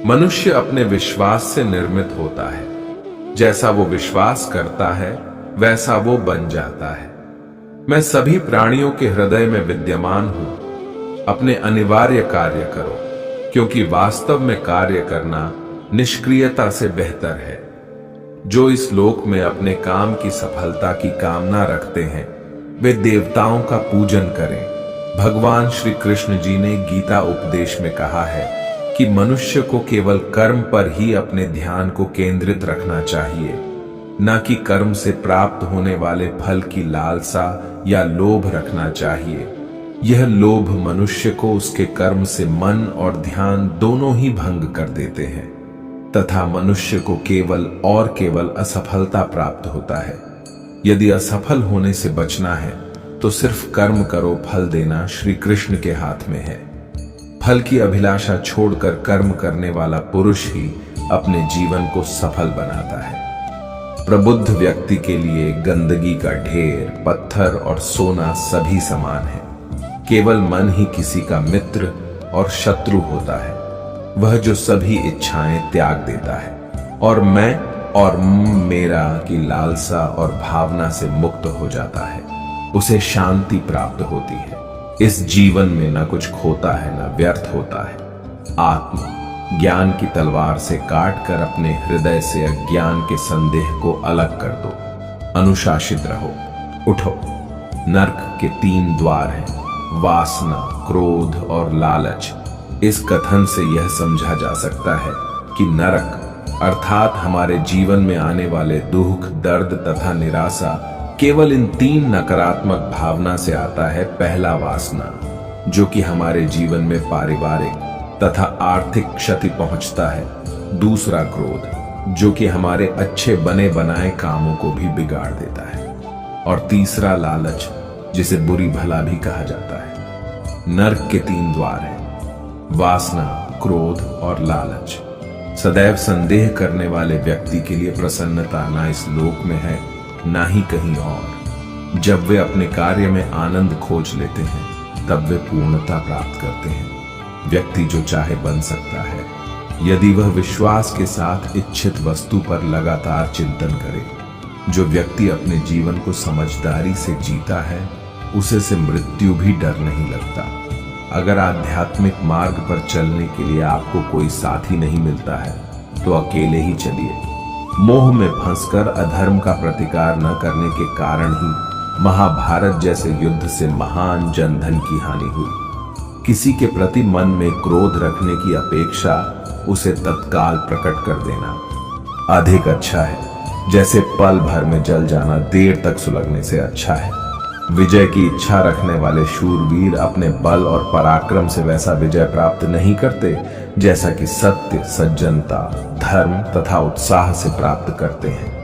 मनुष्य अपने विश्वास से निर्मित होता है। जैसा वो विश्वास करता है वैसा वो बन जाता है। मैं सभी प्राणियों के हृदय में विद्यमान हूं। अपने अनिवार्य कार्य करो, क्योंकि वास्तव में कार्य करना निष्क्रियता से बेहतर है। जो इस लोक में अपने काम की सफलता की कामना रखते हैं वे देवताओं का पूजन करें। भगवान श्री कृष्ण जी ने गीता उपदेश में कहा है कि मनुष्य को केवल कर्म पर ही अपने ध्यान को केंद्रित रखना चाहिए, न कि कर्म से प्राप्त होने वाले फल की लालसा या लोभ रखना चाहिए। यह लोभ मनुष्य को उसके कर्म से मन और ध्यान दोनों ही भंग कर देते हैं तथा मनुष्य को केवल असफलता प्राप्त होता है। यदि असफल होने से बचना है तो सिर्फ कर्म करो, फल देना श्री कृष्ण के हाथ में है। फल की अभिलाषा छोड़कर कर्म करने वाला पुरुष ही अपने जीवन को सफल बनाता है। प्रबुद्ध व्यक्ति के लिए गंदगी का ढेर, पत्थर और सोना सभी समान है। केवल मन ही किसी का मित्र और शत्रु होता है। वह जो सभी इच्छाएं त्याग देता है और मैं और मेरा की लालसा और भावना से मुक्त हो जाता है, उसे शांति प्राप्त होती है। इस जीवन में न कुछ खोता है न व्यर्थ होता है। आत्म ज्ञान की तलवार से काट कर अपने हृदय से अज्ञान के संदेह को अलग कर दो। अनुशासित रहो, उठो। नरक के 3 द्वार हैं, वासना, क्रोध और लालच। इस कथन से यह समझा जा सकता है कि नरक अर्थात हमारे जीवन में आने वाले दुख, दर्द तथा निराशा केवल इन 3 नकारात्मक भावना से आता है। पहला वासना, जो कि हमारे जीवन में पारिवारिक तथा आर्थिक क्षति पहुंचता है। दूसरा क्रोध, जो कि हमारे अच्छे बने बनाए कामों को भी बिगाड़ देता है। और तीसरा लालच, जिसे बुरी भला भी कहा जाता है। नरक के 3 द्वार हैं, वासना, क्रोध और लालच। सदैव संदेह करने वाले व्यक्ति के लिए प्रसन्नता ना इस लोक में है ना ही कहीं और। जब वे अपने कार्य में आनंद खोज लेते हैं तब वे पूर्णता प्राप्त करते हैं। व्यक्ति जो चाहे बन सकता है यदि वह विश्वास के साथ इच्छित वस्तु पर लगातार चिंतन करे। जो व्यक्ति अपने जीवन को समझदारी से जीता है उसे से मृत्यु भी डर नहीं लगता। अगर आध्यात्मिक मार्ग पर चलने के लिए आपको कोई साथी नहीं मिलता है तो अकेले ही चलिए। मोह में फंसकर अधर्म का प्रतिकार न करने के कारण ही महाभारत जैसे युद्ध से महान जनधन की हानि हुई। किसी के प्रति मन में क्रोध रखने की अपेक्षा उसे तत्काल प्रकट कर देना अधिक अच्छा है। जैसे पल भर में जल जाना देर तक सुलगने से अच्छा है। विजय की इच्छा रखने वाले शूरवीर अपने बल और पराक्रम से वैसा विजय प्राप्त नहीं करते जैसा कि सत्य, सज्जनता, धर्म तथा उत्साह से प्राप्त करते हैं।